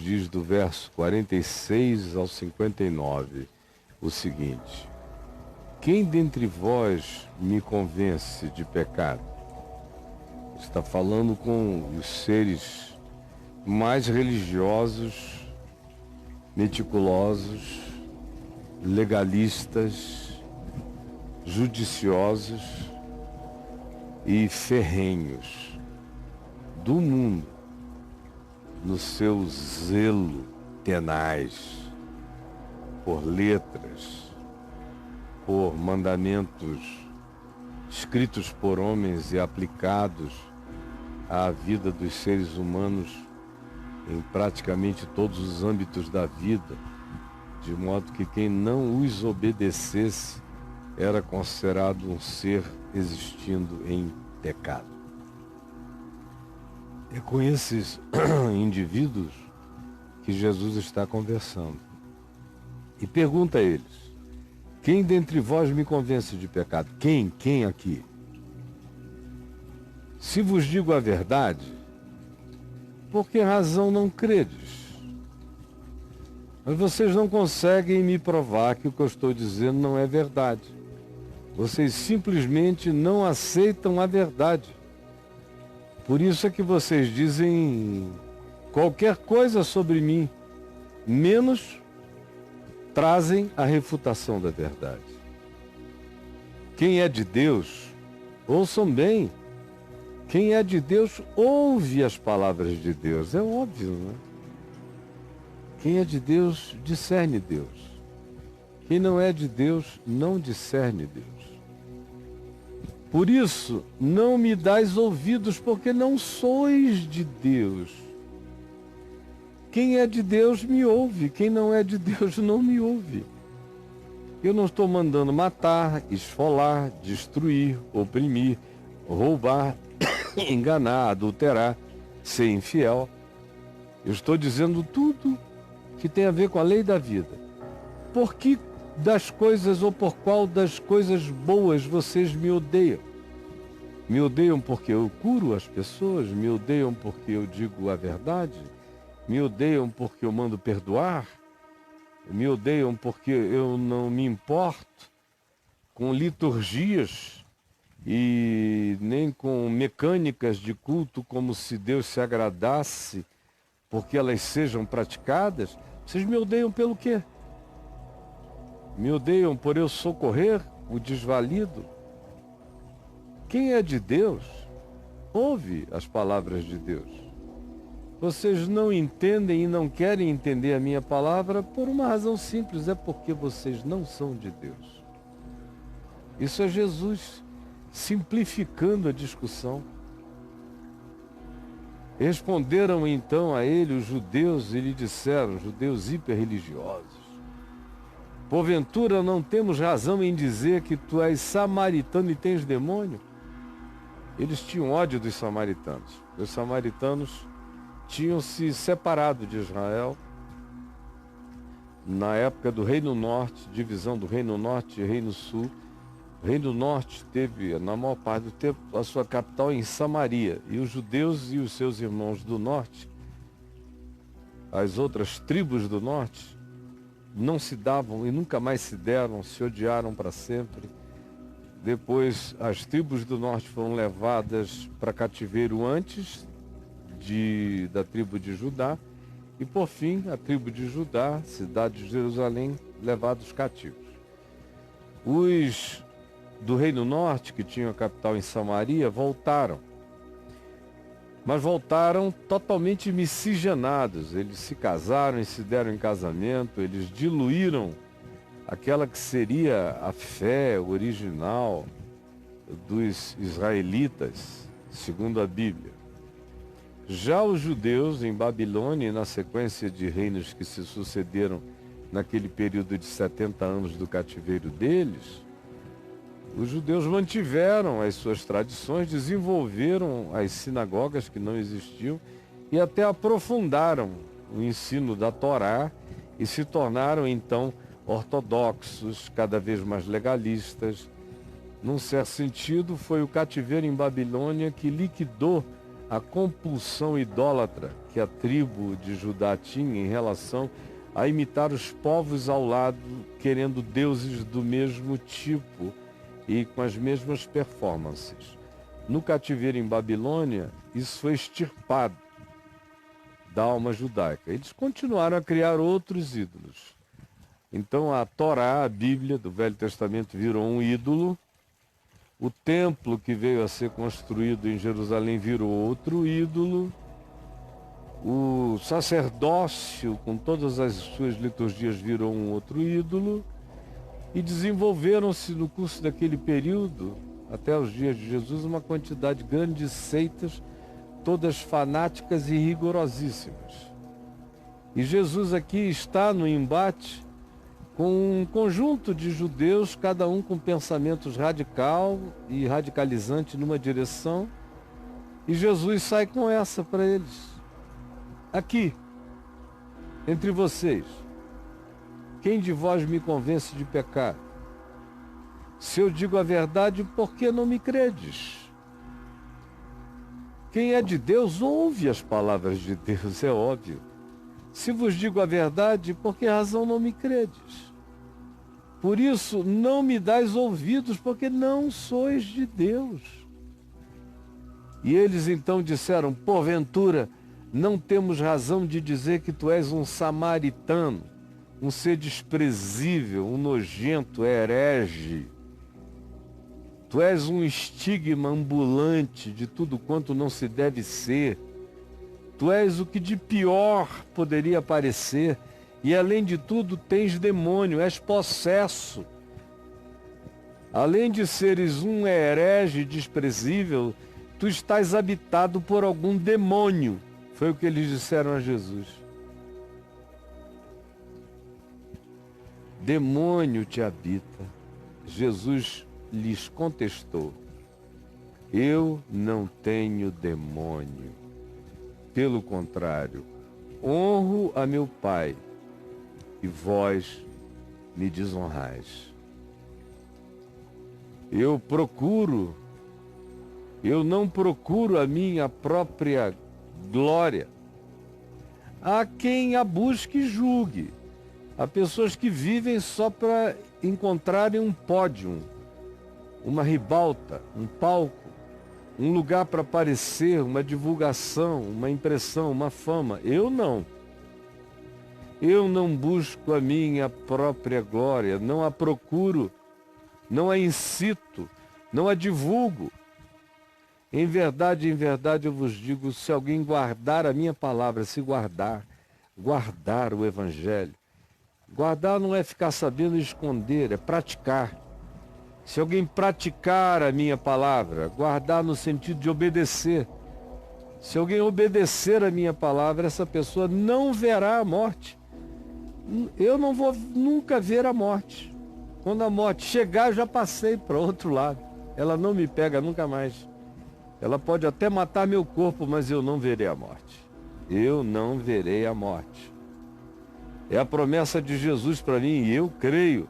diz do verso 46 ao 59 o seguinte: quem dentre vós me convence de pecado? Está falando com os seres mais religiosos, meticulosos, legalistas, judiciosos e ferrenhos do mundo, no seu zelo tenaz por letras, por mandamentos escritos por homens e aplicados à vida dos seres humanos em praticamente todos os âmbitos da vida, de modo que quem não os obedecesse era considerado um ser existindo em pecado. É com esses indivíduos que Jesus está conversando. E pergunta a eles: quem dentre vós me convence de pecado? Quem? Quem aqui? Se vos digo a verdade, por que razão não credes? Mas vocês não conseguem me provar que o que eu estou dizendo não é verdade. Vocês simplesmente não aceitam a verdade. Por isso é que vocês dizem qualquer coisa sobre mim, menos trazem a refutação da verdade. Quem é de Deus, ouçam bem. Quem é de Deus, ouve as palavras de Deus. É óbvio, não é? Quem é de Deus, discerne Deus. Quem não é de Deus, não discerne Deus. Por isso, não me dais ouvidos, porque não sois de Deus. Quem é de Deus me ouve, quem não é de Deus não me ouve. Eu não estou mandando matar, esfolar, destruir, oprimir, roubar, enganar, adulterar, ser infiel. Eu estou dizendo tudo que tem a ver com a lei da vida. Por que das coisas ou por qual das coisas boas vocês me odeiam? Me odeiam porque eu curo as pessoas? Me odeiam porque eu digo a verdade? Me odeiam porque eu mando perdoar? Me odeiam porque eu não me importo com liturgias e nem com mecânicas de culto como se Deus se agradasse porque elas sejam praticadas? Vocês me odeiam pelo quê? Me odeiam por eu socorrer o desvalido? Quem é de Deus, ouve as palavras de Deus. Vocês não entendem e não querem entender a minha palavra por uma razão simples, é porque vocês não são de Deus. Isso é Jesus simplificando a discussão. Responderam então a ele os judeus e lhe disseram, judeus hiperreligiosos: porventura não temos razão em dizer que tu és samaritano e tens demônio? Eles tinham ódio dos samaritanos. Os samaritanos tinham se separado de Israel na época do Reino Norte, divisão do Reino Norte e Reino Sul. O Reino Norte teve, na maior parte do tempo, a sua capital em Samaria. E os judeus e os seus irmãos do Norte, as outras tribos do Norte, não se davam e nunca mais se deram, se odiaram para sempre. Depois, as tribos do Norte foram levadas para cativeiro antes da tribo de Judá. E, por fim, a tribo de Judá, cidade de Jerusalém, levados cativos. Os do Reino Norte, que tinham a capital em Samaria, voltaram. Mas voltaram totalmente miscigenados. Eles se casaram e se deram em casamento, eles diluíram aquela que seria a fé original dos israelitas, segundo a Bíblia. Já os judeus em Babilônia, na sequência de reinos que se sucederam naquele período de 70 anos do cativeiro deles, os judeus mantiveram as suas tradições, desenvolveram as sinagogas que não existiam e até aprofundaram o ensino da Torá e se tornaram então ortodoxos, cada vez mais legalistas. Num certo sentido, foi o cativeiro em Babilônia que liquidou a compulsão idólatra que a tribo de Judá tinha em relação a imitar os povos ao lado, querendo deuses do mesmo tipo e com as mesmas performances. No cativeiro em Babilônia, isso foi extirpado da alma judaica. Eles continuaram a criar outros ídolos. Então a Torá, a Bíblia do Velho Testamento, virou um ídolo. O templo que veio a ser construído em Jerusalém virou outro ídolo. O sacerdócio, com todas as suas liturgias, virou um outro ídolo. E desenvolveram-se no curso daquele período, até os dias de Jesus, uma quantidade grande de seitas, todas fanáticas e rigorosíssimas. E Jesus aqui está no embate com um conjunto de judeus, cada um com pensamentos radical e radicalizante numa direção, e Jesus sai com essa para eles. Aqui, entre vocês, quem de vós me convence de pecar? Se eu digo a verdade, por que não me credes? Quem é de Deus ouve as palavras de Deus, é óbvio. Se vos digo a verdade, por que razão não me credes? Por isso, não me dais ouvidos, porque não sois de Deus. E eles então disseram, porventura, não temos razão de dizer que tu és um samaritano, um ser desprezível, um nojento, herege. Tu és um estigma ambulante de tudo quanto não se deve ser. Tu és o que de pior poderia parecer. E além de tudo tens demônio, és possesso. Além de seres um herege desprezível, tu estás habitado por algum demônio. Foi o que eles disseram a Jesus. Demônio te habita. Jesus lhes contestou, eu não tenho demônio. Pelo contrário, honro a meu Pai e vós me desonrais. Eu não procuro a minha própria glória. Há quem a busque e julgue. Há pessoas que vivem só para encontrarem um pódio, uma ribalta, um palco, um lugar para aparecer, uma divulgação, uma impressão, uma fama. Eu não. Eu não busco a minha própria glória, não a procuro, não a incito, não a divulgo. Em verdade eu vos digo, se alguém guardar a minha palavra, se guardar o Evangelho. Guardar não é ficar sabendo esconder, é praticar. Se alguém praticar a minha palavra, guardar no sentido de obedecer. Se alguém obedecer a minha palavra, essa pessoa não verá a morte. Eu não vou nunca ver a morte. Quando a morte chegar, eu já passei para outro lado. Ela não me pega nunca mais. Ela pode até matar meu corpo, mas eu não verei a morte. Eu não verei a morte. É a promessa de Jesus para mim e eu creio.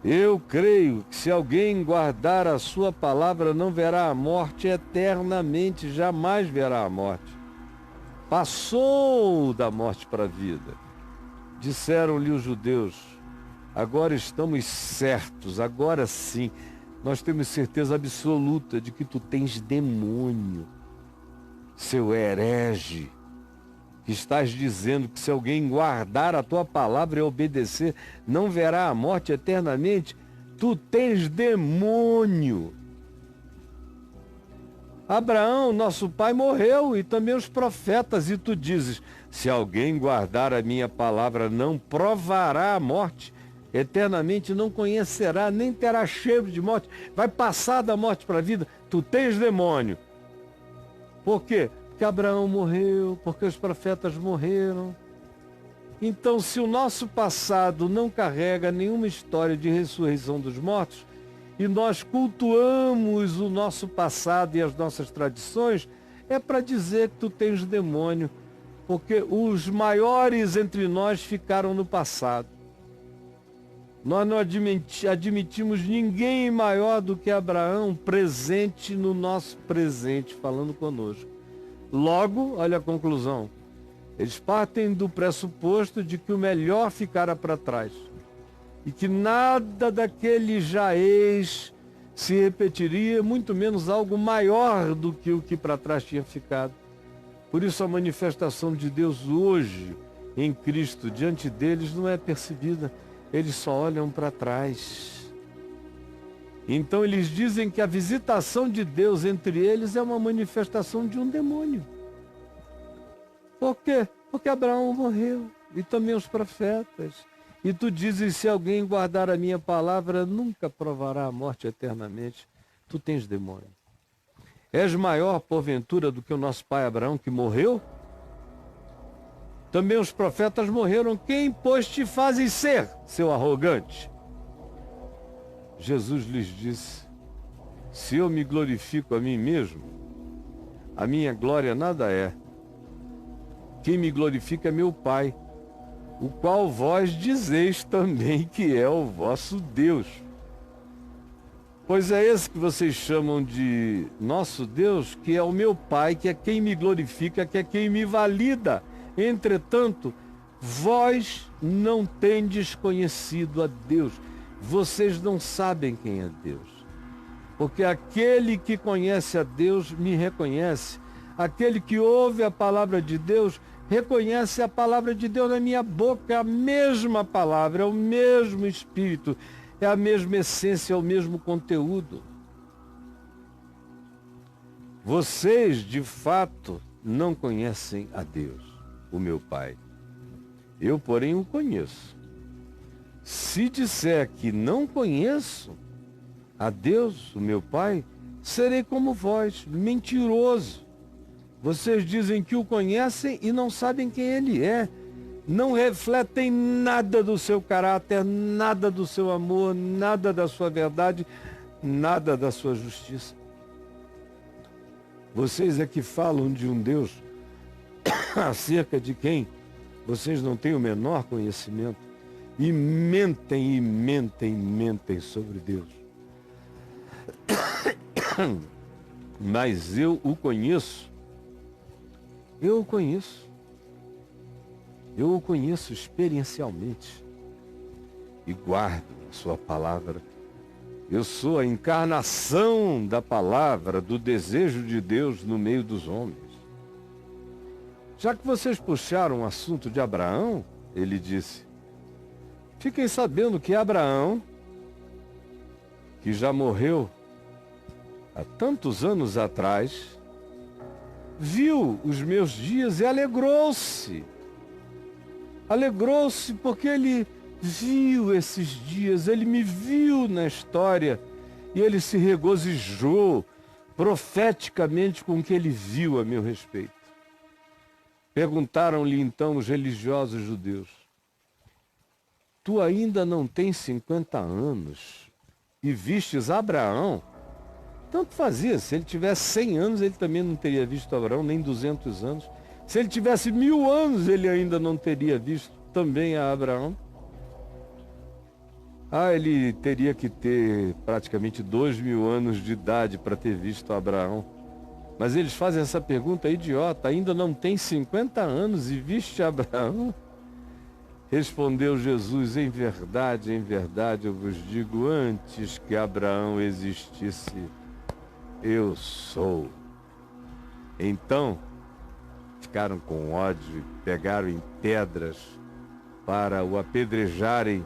Eu creio que se alguém guardar a sua palavra, não verá a morte eternamente, jamais verá a morte. Passou da morte para a vida. Disseram-lhe os judeus, agora estamos certos, agora sim, nós temos certeza absoluta de que tu tens demônio, seu herege, que estás dizendo que se alguém guardar a tua palavra e obedecer, não verá a morte eternamente. Tu tens demônio. Abraão, nosso pai, morreu e também os profetas, e tu dizes, se alguém guardar a minha palavra, não provará a morte, eternamente não conhecerá, nem terá cheiro de morte, vai passar da morte para a vida. Tu tens demônio. Por quê? Porque Abraão morreu, porque os profetas morreram. Então, se o nosso passado não carrega nenhuma história de ressurreição dos mortos, e nós cultuamos o nosso passado e as nossas tradições, é para dizer que tu tens demônio, porque os maiores entre nós ficaram no passado. Nós não admitimos ninguém maior do que Abraão presente no nosso presente, falando conosco. Logo, olha a conclusão. Eles partem do pressuposto de que o melhor ficara para trás e que nada daquele jaez se repetiria, muito menos algo maior do que o que para trás tinha ficado. Por isso a manifestação de Deus hoje em Cristo diante deles não é percebida, eles só olham para trás. Então eles dizem que a visitação de Deus entre eles é uma manifestação de um demônio. Por quê? Porque Abraão morreu e também os profetas. E tu dizes, se alguém guardar a minha palavra, nunca provará a morte eternamente. Tu tens demônio. És maior, porventura, do que o nosso pai Abraão, que morreu? Também os profetas morreram. Quem, pois, te fazes ser, seu arrogante? Jesus lhes disse, se eu me glorifico a mim mesmo, a minha glória nada é. Quem me glorifica é meu Pai, o qual vós dizeis também que é o vosso Deus. Pois é esse que vocês chamam de nosso Deus, que é o meu Pai, que é quem me glorifica, que é quem me valida. Entretanto, vós não tendes conhecido a Deus. Vocês não sabem quem é Deus. Porque aquele que conhece a Deus me reconhece. Aquele que ouve a palavra de Deus reconhece a palavra de Deus na minha boca, é a mesma palavra, é o mesmo Espírito, é a mesma essência, é o mesmo conteúdo. Vocês, de fato, não conhecem a Deus, o meu Pai. Eu, porém, o conheço. Se disser que não conheço a Deus, o meu Pai, serei como vós, mentiroso. Vocês dizem que o conhecem e não sabem quem ele é. Não refletem nada do seu caráter, nada do seu amor, nada da sua verdade, nada da sua justiça. Vocês é que falam de um Deus acerca de quem vocês não têm o menor conhecimento. E mentem, e mentem, mentem sobre Deus. Mas eu o conheço. Eu o conheço. Eu o conheço experiencialmente. E guardo a sua palavra. Eu sou a encarnação da palavra, do desejo de Deus no meio dos homens. Já que vocês puxaram o assunto de Abraão, ele disse, fiquem sabendo que Abraão, que já morreu há tantos anos atrás, viu os meus dias e alegrou-se. Alegrou-se porque ele viu esses dias, ele me viu na história e ele se regozijou profeticamente com o que ele viu a meu respeito. Perguntaram-lhe então os religiosos judeus, tu ainda não tens 50 anos e vistes Abraão? Tanto fazia, se ele tivesse 100 anos, ele também não teria visto Abraão, nem 200 anos. Se ele tivesse 1000 anos, ele ainda não teria visto também a Abraão. Ele teria que ter praticamente 2000 anos de idade para ter visto Abraão. Mas eles fazem essa pergunta idiota, ainda não tem 50 anos e viste Abraão? Respondeu Jesus, em verdade eu vos digo, antes que Abraão existisse, eu sou. Então, ficaram com ódio, pegaram em pedras para o apedrejarem,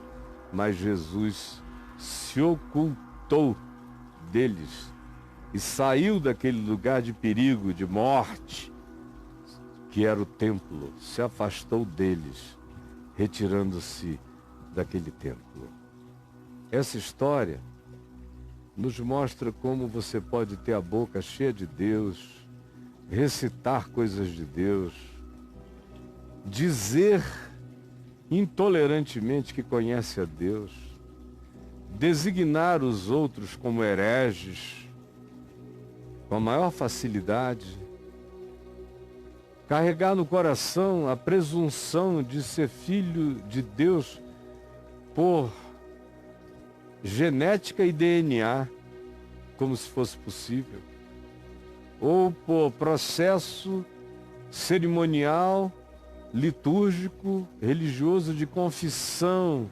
mas Jesus se ocultou deles e saiu daquele lugar de perigo, de morte, que era o templo, se afastou deles, retirando-se daquele templo. Essa história nos mostra como você pode ter a boca cheia de Deus, recitar coisas de Deus, dizer intolerantemente que conhece a Deus, designar os outros como hereges com a maior facilidade, carregar no coração a presunção de ser filho de Deus por genética e DNA, como se fosse possível, ou por processo cerimonial, litúrgico, religioso de confissão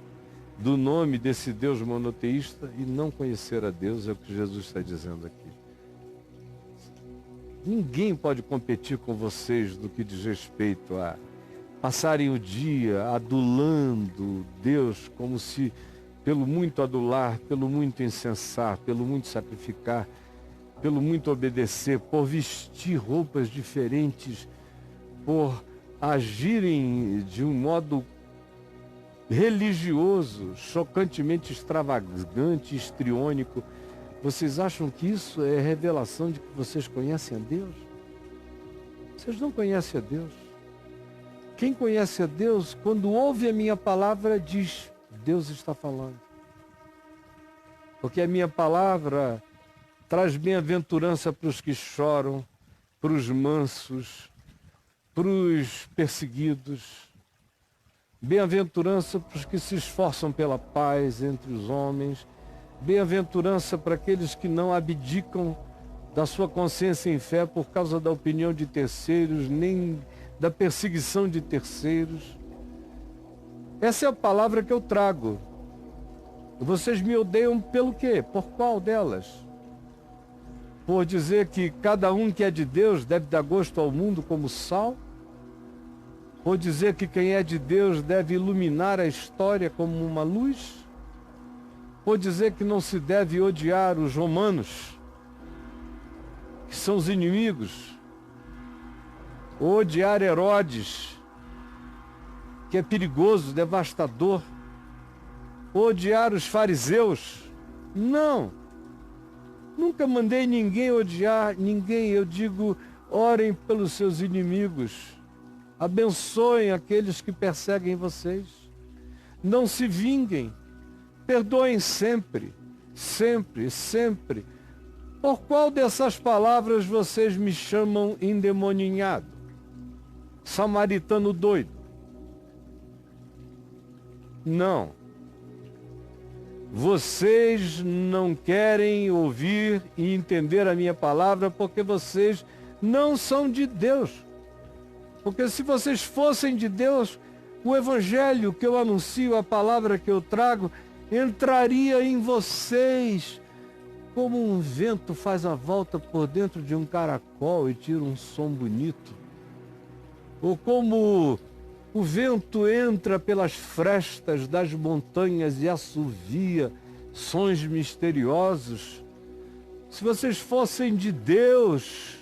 do nome desse Deus monoteísta e não conhecer a Deus, é o que Jesus está dizendo aqui. Ninguém pode competir com vocês no que diz respeito a passarem o dia adulando Deus, como se pelo muito adular, pelo muito incensar, pelo muito sacrificar, pelo muito obedecer, por vestir roupas diferentes, por agirem de um modo religioso, chocantemente extravagante, histriônico. Vocês acham que isso é revelação de que vocês conhecem a Deus? Vocês não conhecem a Deus. Quem conhece a Deus, quando ouve a minha palavra, diz: Deus está falando. Porque a minha palavra traz bem-aventurança para os que choram, para os mansos, para os perseguidos. Bem-aventurança para os que se esforçam pela paz entre os homens. Bem-aventurança para aqueles que não abdicam da sua consciência em fé por causa da opinião de terceiros, nem da perseguição de terceiros. Essa é a palavra que eu trago. Vocês me odeiam pelo quê? Por qual delas? Por dizer que cada um que é de Deus deve dar gosto ao mundo como sal? Por dizer que quem é de Deus deve iluminar a história como uma luz? Por dizer que não se deve odiar os romanos, que são os inimigos? Ou odiar Herodes, que é perigoso, devastador? Ou odiar os fariseus? Não! Nunca mandei ninguém odiar ninguém. Eu digo, orem pelos seus inimigos. Abençoem aqueles que perseguem vocês. Não se vinguem. Perdoem sempre, sempre, sempre. Por qual dessas palavras vocês me chamam endemoninhado? Samaritano doido? Não. Vocês não querem ouvir e entender a minha palavra porque vocês não são de Deus. Porque se vocês fossem de Deus, o evangelho que eu anuncio, a palavra que eu trago, entraria em vocês como um vento faz a volta por dentro de um caracol e tira um som bonito. Ou como o vento entra pelas frestas das montanhas e assovia sons misteriosos. Se vocês fossem de Deus,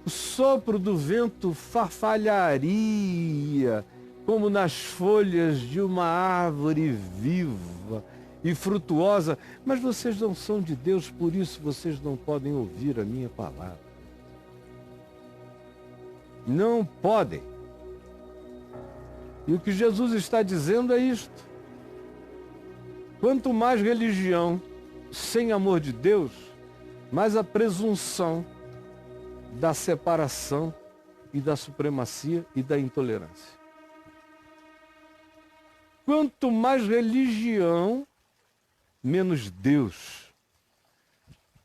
o sopro do vento farfalharia como nas folhas de uma árvore viva e frutuosa. Mas vocês não são de Deus, por isso vocês não podem ouvir a minha palavra. Não podem. E o que Jesus está dizendo é isto. Quanto mais religião sem amor de Deus, mais a presunção da separação e da supremacia e da intolerância. Quanto mais religião, menos Deus.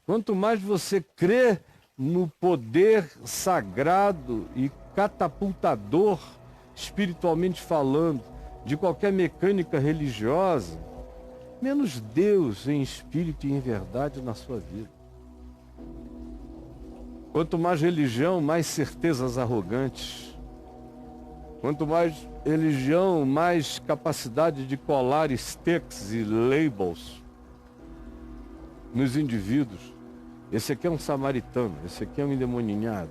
Quanto mais você crê no poder sagrado e catapultador, espiritualmente falando, de qualquer mecânica religiosa, menos Deus em espírito e em verdade na sua vida. Quanto mais religião, mais certezas arrogantes. Quanto mais religião, mais capacidade de colar sticks e labels nos indivíduos. Esse aqui é um samaritano, esse aqui é um endemoninhado,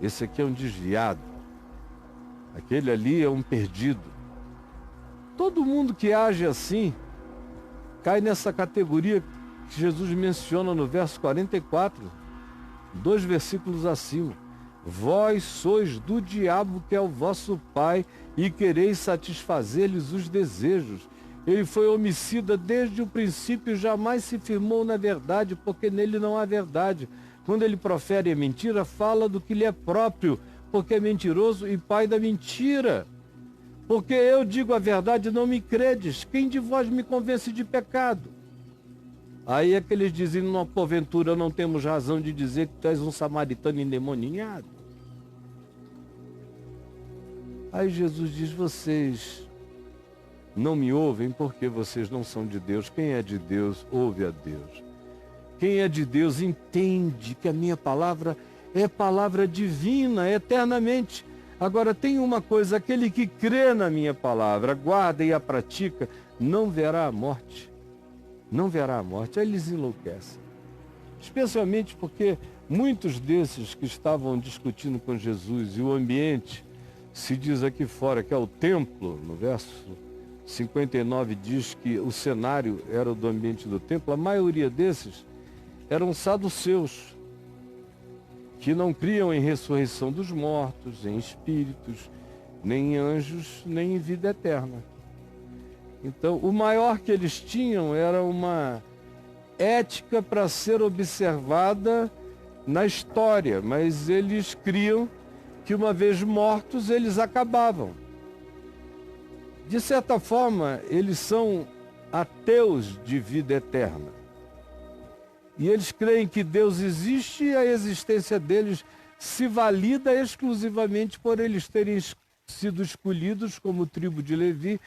esse aqui é um desviado, aquele ali é um perdido. Todo mundo que age assim cai nessa categoria que Jesus menciona no verso 44, 2 versículos acima. Vós sois do diabo, que é o vosso pai, e quereis satisfazer-lhes os desejos. Ele foi homicida desde o princípio e jamais se firmou na verdade, porque nele não há verdade. Quando ele profere a mentira, fala do que lhe é próprio, porque é mentiroso e pai da mentira. Porque eu digo a verdade e não me credes. Quem de vós me convence de pecado? Aí é que eles dizem, porventura não temos razão de dizer que tu és um samaritano endemoniado. Aí Jesus diz, vocês não me ouvem porque vocês não são de Deus. Quem é de Deus, ouve a Deus. Quem é de Deus entende que a minha palavra é palavra divina, eternamente. Agora tem uma coisa, aquele que crê na minha palavra, guarda e a pratica, não verá a morte. Não verá a morte. Aí eles enlouquecem. Especialmente porque muitos desses que estavam discutindo com Jesus e o ambiente, se diz aqui fora que é o templo, no verso 59 diz que o cenário era do ambiente do templo, a maioria desses eram saduceus, que não criam em ressurreição dos mortos, em espíritos, nem em anjos, nem em vida eterna. Então, o maior que eles tinham era uma ética para ser observada na história, mas eles criam que uma vez mortos, eles acabavam. De certa forma, eles são ateus de vida eterna. E eles creem que Deus existe e a existência deles se valida exclusivamente por eles terem sido escolhidos como tribo de Levi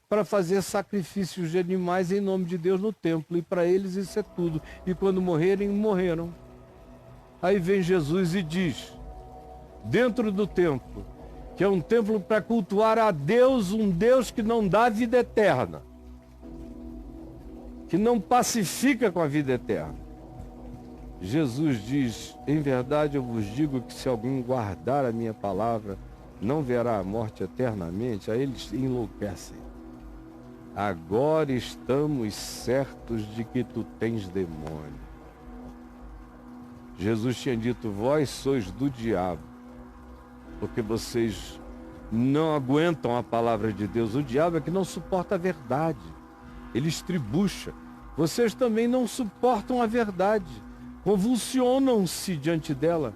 para fazer sacrifícios de animais em nome de Deus no templo. E para eles isso é tudo. E quando morrerem, morreram. Aí vem Jesus e diz, dentro do templo, que é um templo para cultuar a Deus, um Deus que não dá vida eterna, que não pacifica com a vida eterna. Jesus diz, em verdade eu vos digo que se alguém guardar a minha palavra, não verá a morte eternamente. Aí eles enlouquecem. Agora estamos certos de que tu tens demônio. Jesus tinha dito, vós sois do diabo, porque vocês não aguentam a palavra de Deus. O diabo é que não suporta a verdade. Ele estribucha. Vocês também não suportam a verdade. Convulsionam-se diante dela.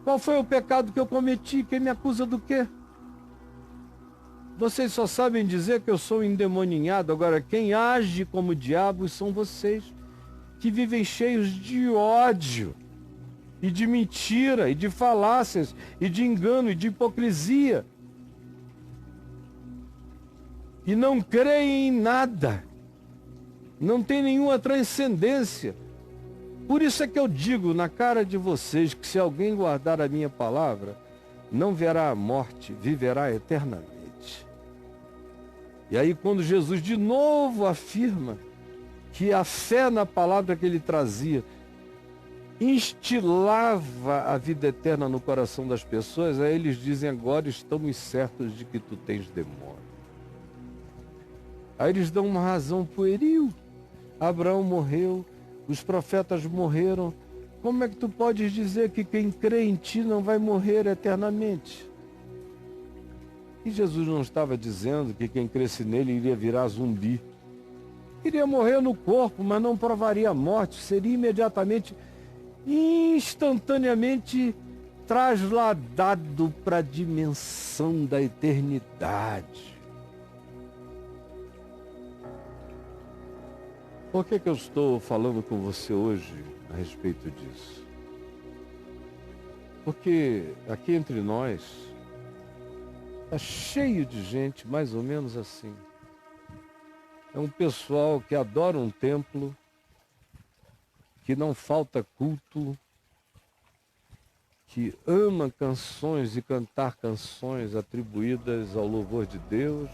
Qual foi o pecado que eu cometi? Quem me acusa do quê? Vocês só sabem dizer que eu sou endemoninhado. Agora, quem age como diabos são vocês, que vivem cheios de ódio, e de mentira, e de falácias, e de engano, e de hipocrisia. E não creem em nada. Não tem nenhuma transcendência. Por isso é que eu digo na cara de vocês que se alguém guardar a minha palavra, não verá a morte, viverá eternamente. E aí quando Jesus de novo afirma que a fé na palavra que ele trazia instilava a vida eterna no coração das pessoas, aí eles dizem, agora estamos certos de que tu tens demônio. Aí eles dão uma razão pueril. Abraão morreu, os profetas morreram. Como é que tu podes dizer que quem crê em ti não vai morrer eternamente? E Jesus não estava dizendo que quem cresce nele iria virar zumbi. Iria morrer no corpo, mas não provaria a morte. Seria imediatamente, instantaneamente trasladado para a dimensão da eternidade. Por que eu estou falando com você hoje a respeito disso? Porque aqui entre nós está cheio de gente mais ou menos assim. É um pessoal que adora um templo, que não falta culto, que ama canções e cantar canções atribuídas ao louvor de Deus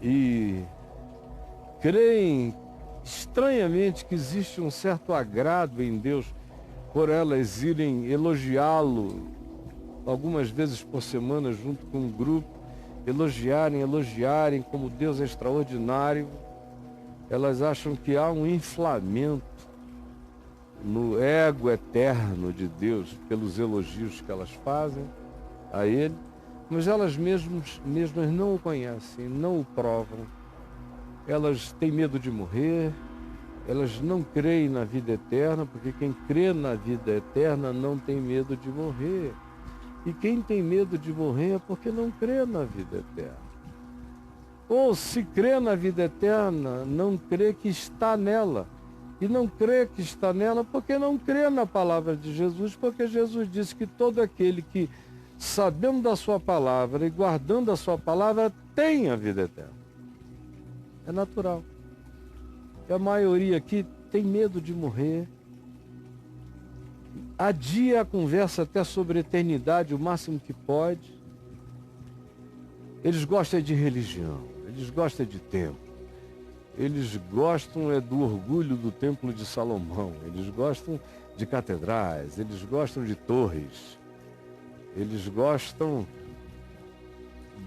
e creem estranhamente que existe um certo agrado em Deus por elas irem elogiá-lo algumas vezes por semana junto com um grupo, elogiarem como Deus é extraordinário. Elas acham que há um inflamento no ego eterno de Deus pelos elogios que elas fazem a Ele, mas elas mesmas não o conhecem, não o provam. Elas têm medo de morrer, elas não creem na vida eterna, porque quem crê na vida eterna não tem medo de morrer. E quem tem medo de morrer é porque não crê na vida eterna. Ou se crê na vida eterna, não crê que está nela. E não crê que está nela porque não crê na palavra de Jesus, porque Jesus disse que todo aquele que, sabendo da sua palavra e guardando a sua palavra, tem a vida eterna. É natural. E a maioria aqui tem medo de morrer. Adia a conversa até sobre a eternidade o máximo que pode. Eles gostam de religião, eles gostam de templo, eles gostam do orgulho do Templo de Salomão, eles gostam de catedrais, eles gostam de torres, eles gostam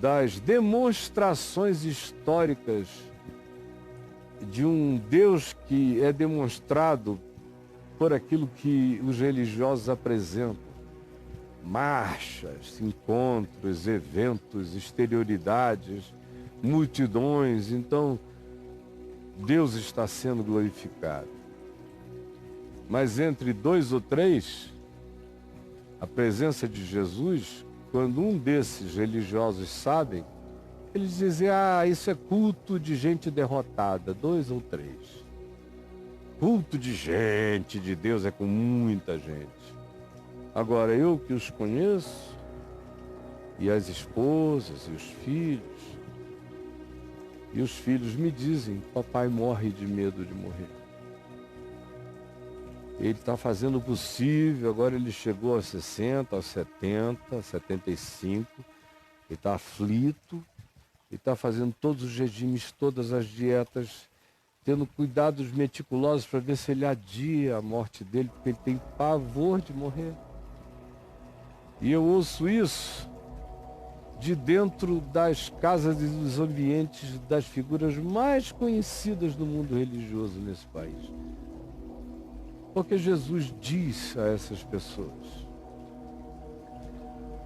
das demonstrações históricas de um Deus que é demonstrado por aquilo que os religiosos apresentam. Marchas, encontros, eventos, exterioridades, multidões. Então, Deus está sendo glorificado. Mas entre 2 ou 3, a presença de Jesus, quando um desses religiosos sabem, eles dizem, isso é culto de gente derrotada, 2 ou 3. Culto de gente, de Deus é com muita gente. Agora, eu que os conheço, e as esposas, e os filhos me dizem, papai morre de medo de morrer. Ele está fazendo o possível, agora ele chegou aos 60, aos 70, 75, ele está aflito, ele está fazendo todos os regimes, todas as dietas, tendo cuidados meticulosos para ver se ele adia a morte dele, porque ele tem pavor de morrer. E eu ouço isso de dentro das casas e dos ambientes das figuras mais conhecidas do mundo religioso nesse país. Porque Jesus diz a essas pessoas,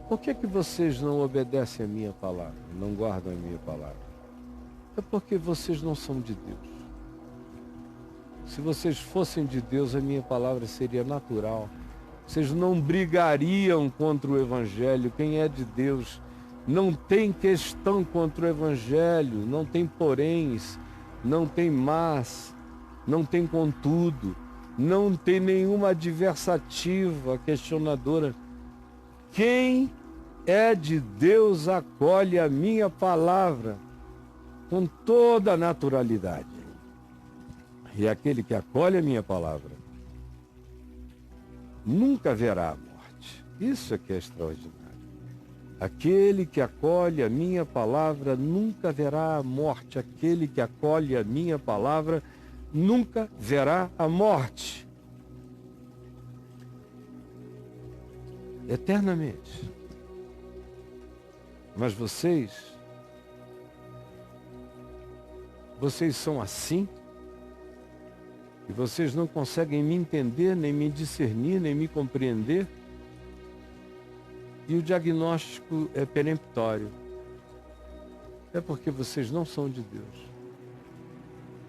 por que vocês não obedecem a minha palavra, não guardam a minha palavra? É porque vocês não são de Deus. Se vocês fossem de Deus, a minha palavra seria natural. Vocês não brigariam contra o Evangelho. Quem é de Deus não tem questão contra o Evangelho, não tem poréns, não tem mas, não tem contudo, não tem nenhuma adversativa questionadora. Quem é de Deus acolhe a minha palavra com toda a naturalidade. E aquele que acolhe a minha palavra nunca verá a morte. Isso é que é extraordinário. Aquele que acolhe a minha palavra nunca verá a morte. Aquele que acolhe a minha palavra nunca verá a morte. Eternamente. Mas vocês são assim? E vocês não conseguem me entender, nem me discernir, nem me compreender? E o diagnóstico é peremptório. É porque vocês não são de Deus.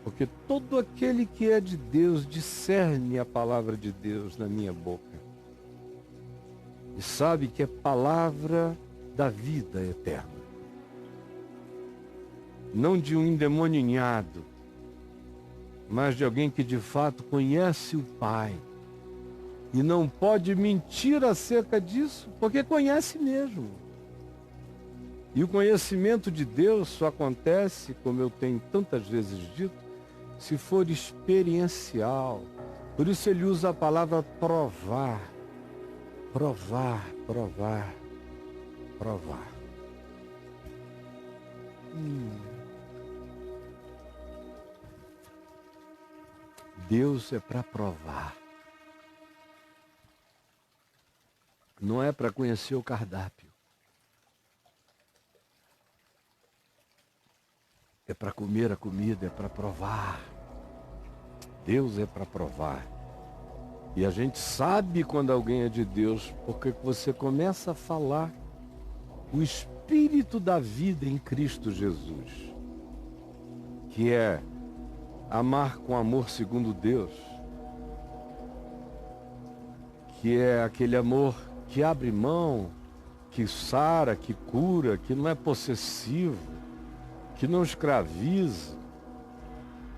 Porque todo aquele que é de Deus discerne a palavra de Deus na minha boca. E sabe que é palavra da vida eterna. Não de um endemoninhado, mas de alguém que de fato conhece o Pai. E não pode mentir acerca disso, porque conhece mesmo. E o conhecimento de Deus só acontece, como eu tenho tantas vezes dito, se for experiencial. Por isso ele usa a palavra provar. Provar, provar, provar. Deus é para provar. Não é para conhecer o cardápio. É para comer a comida, é para provar. Deus é para provar. E a gente sabe quando alguém é de Deus, porque você começa a falar o espírito da vida em Cristo Jesus, que é amar com amor segundo Deus, que é aquele amor que abre mão que sara, que cura, que não é possessivo, que não escraviza,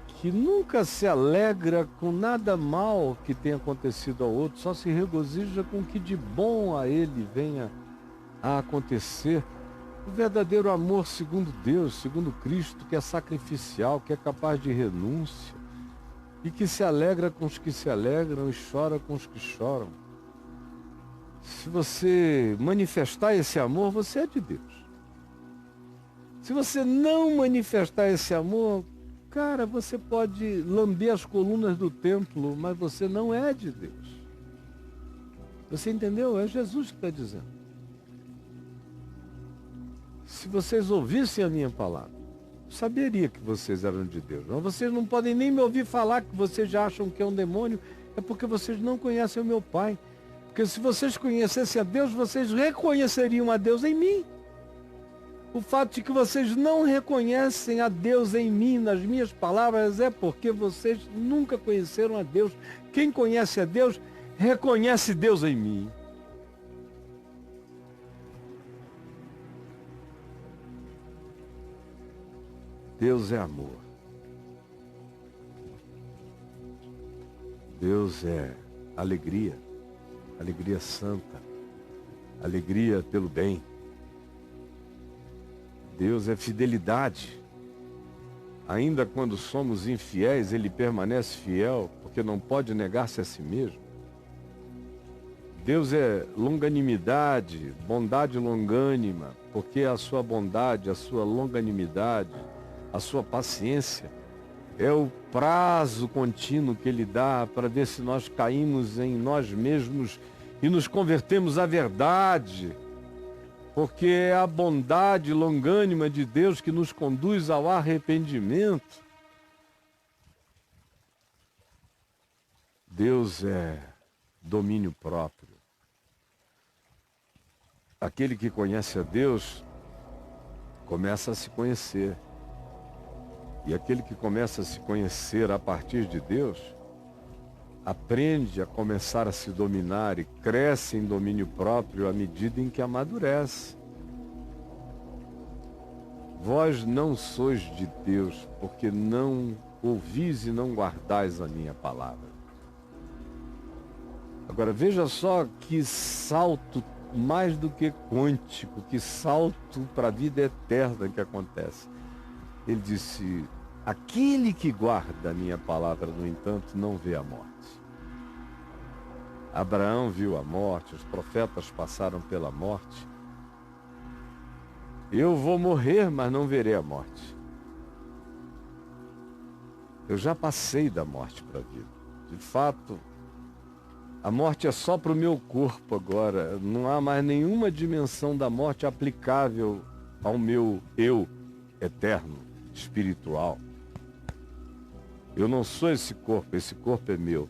que nunca se alegra com nada mal que tenha acontecido ao outro, só se regozija com o que de bom a ele venha a acontecer. O verdadeiro amor segundo Deus, segundo Cristo, que é sacrificial, que é capaz de renúncia e que se alegra com os que se alegram e chora com os que choram. Se você manifestar esse amor, você é de Deus. Se você não manifestar esse amor, cara, você pode lamber as colunas do templo, mas você não é de Deus. Você entendeu? É Jesus que está dizendo. Se vocês ouvissem a minha palavra, eu saberia que vocês eram de Deus. Mas vocês não podem nem me ouvir falar que vocês já acham que é um demônio, é porque vocês não conhecem o meu Pai. Porque se vocês conhecessem a Deus, vocês reconheceriam a Deus em mim. O fato de que vocês não reconhecem a Deus em mim, nas minhas palavras, é porque vocês nunca conheceram a Deus. Quem conhece a Deus, reconhece Deus em mim. Deus é amor. Deus é alegria, alegria santa, alegria pelo bem. Deus é fidelidade. Ainda quando somos infiéis, Ele permanece fiel, porque não pode negar-se a si mesmo. Deus é longanimidade, bondade longânima, porque a sua bondade, a sua longanimidade, a sua paciência é o prazo contínuo que Ele dá para ver se nós caímos em nós mesmos e nos convertemos à verdade. Porque é a bondade longânima de Deus que nos conduz ao arrependimento. Deus é domínio próprio. Aquele que conhece a Deus começa a se conhecer. E aquele que começa a se conhecer a partir de Deus, aprende a começar a se dominar e cresce em domínio próprio à medida em que amadurece. Vós não sois de Deus, porque não ouvis e não guardais a minha palavra. Agora veja só que salto mais do que quântico, que salto para a vida eterna que acontece. Ele disse: aquele que guarda a minha palavra, no entanto, não vê a morte. Abraão viu a morte, os profetas passaram pela morte. Eu vou morrer, mas não verei a morte. Eu já passei da morte para a vida. De fato, a morte é só para o meu corpo agora. Não há mais nenhuma dimensão da morte aplicável ao meu eu eterno, espiritual. Eu não sou esse corpo é meu.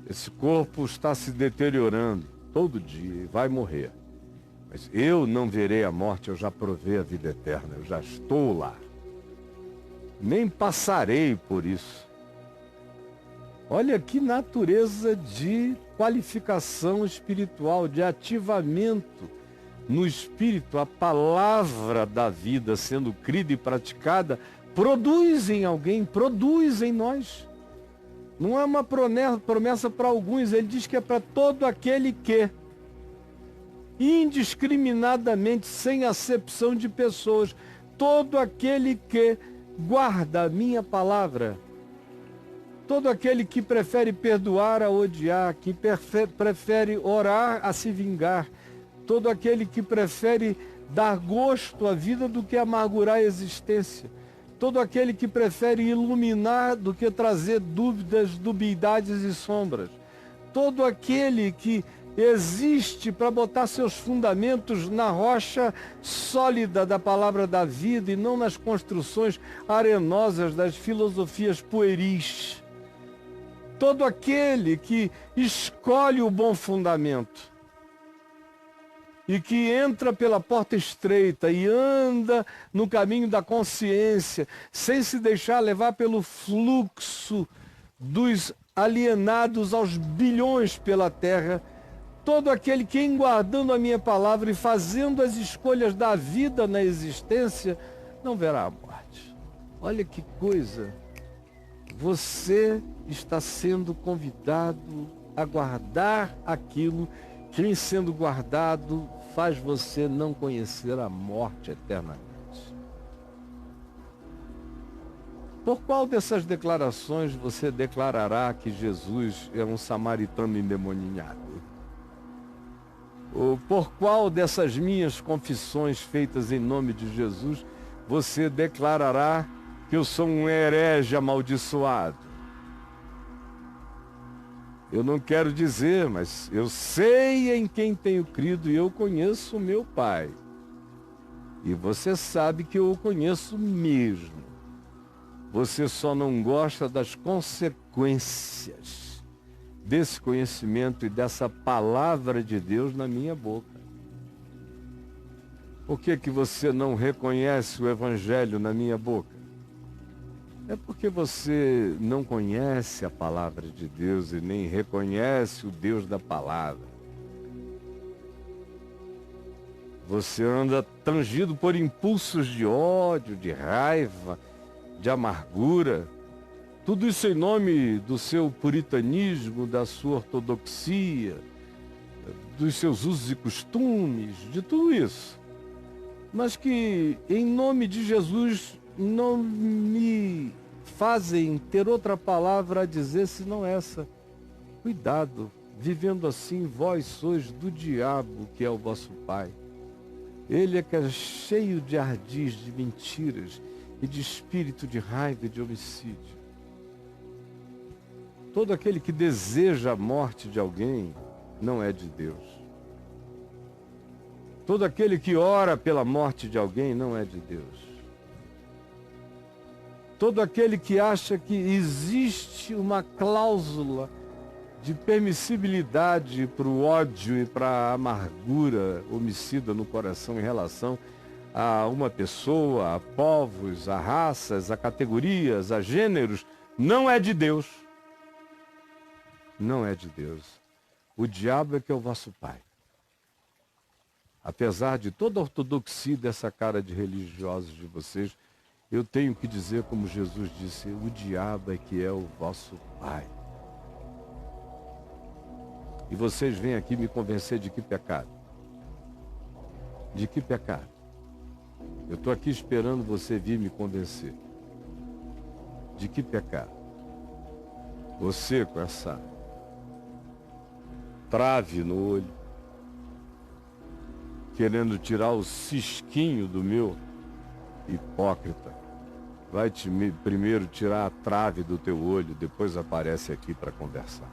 Esse corpo está se deteriorando todo dia e vai morrer. Mas eu não verei a morte, eu já provei a vida eterna, eu já estou lá. Nem passarei por isso. Olha que natureza de qualificação espiritual, de ativamento no espírito. A palavra da vida sendo crida e praticada produz em alguém, produz em nós. Não é uma promessa para alguns, ele diz que é para todo aquele que, indiscriminadamente, sem acepção de pessoas, todo aquele que guarda a minha palavra, todo aquele que prefere perdoar a odiar, que prefere orar a se vingar, todo aquele que prefere dar gosto à vida do que amargurar a existência, todo aquele que prefere iluminar do que trazer dúvidas, dubiedades e sombras, todo aquele que existe para botar seus fundamentos na rocha sólida da palavra da vida e não nas construções arenosas das filosofias pueris. Todo aquele que escolhe o bom fundamento e que entra pela porta estreita e anda no caminho da consciência, sem se deixar levar pelo fluxo dos alienados aos bilhões pela terra, todo aquele que, em guardando a minha palavra e fazendo as escolhas da vida na existência, não verá a morte. Olha que coisa. Você está sendo convidado a guardar aquilo que, em sendo guardado, faz você não conhecer a morte eternamente. Por qual dessas declarações você declarará que Jesus é um samaritano endemoninhado? Ou por qual dessas minhas confissões feitas em nome de Jesus você declarará que eu sou um herege amaldiçoado? Eu não quero dizer, mas eu sei em quem tenho crido e eu conheço o meu Pai. E você sabe que eu o conheço mesmo. Você só não gosta das consequências desse conhecimento e dessa palavra de Deus na minha boca. Por que que você não reconhece o Evangelho na minha boca? É porque você não conhece a palavra de Deus e nem reconhece o Deus da palavra. Você anda tangido por impulsos de ódio, de raiva, de amargura, tudo isso em nome do seu puritanismo, da sua ortodoxia, dos seus usos e costumes, de tudo isso. Mas que, em nome de Jesus, não me fazem ter outra palavra a dizer senão essa. Cuidado, vivendo assim, vós sois do diabo, que é o vosso pai. Ele é que é cheio de ardis, de mentiras, e de espírito de raiva e de homicídio. Todo aquele que deseja a morte de alguém não é de Deus. Todo aquele que ora pela morte de alguém não é de Deus. Todo aquele que acha que existe uma cláusula de permissibilidade para o ódio e para a amargura homicida no coração em relação a uma pessoa, a povos, a raças, a categorias, a gêneros, não é de Deus. Não é de Deus. O diabo é que é o vosso pai. Apesar de toda a ortodoxia dessa cara de religiosos de vocês, eu tenho que dizer como Jesus disse, o diabo é que é o vosso pai. E vocês vêm aqui me convencer de que pecado? De que pecado? Eu estou aqui esperando você vir me convencer. De que pecado? Você com essa trave no olho, querendo tirar o cisquinho do meu, hipócrita. Vai primeiro tirar a trave do teu olho, depois aparece aqui para conversar.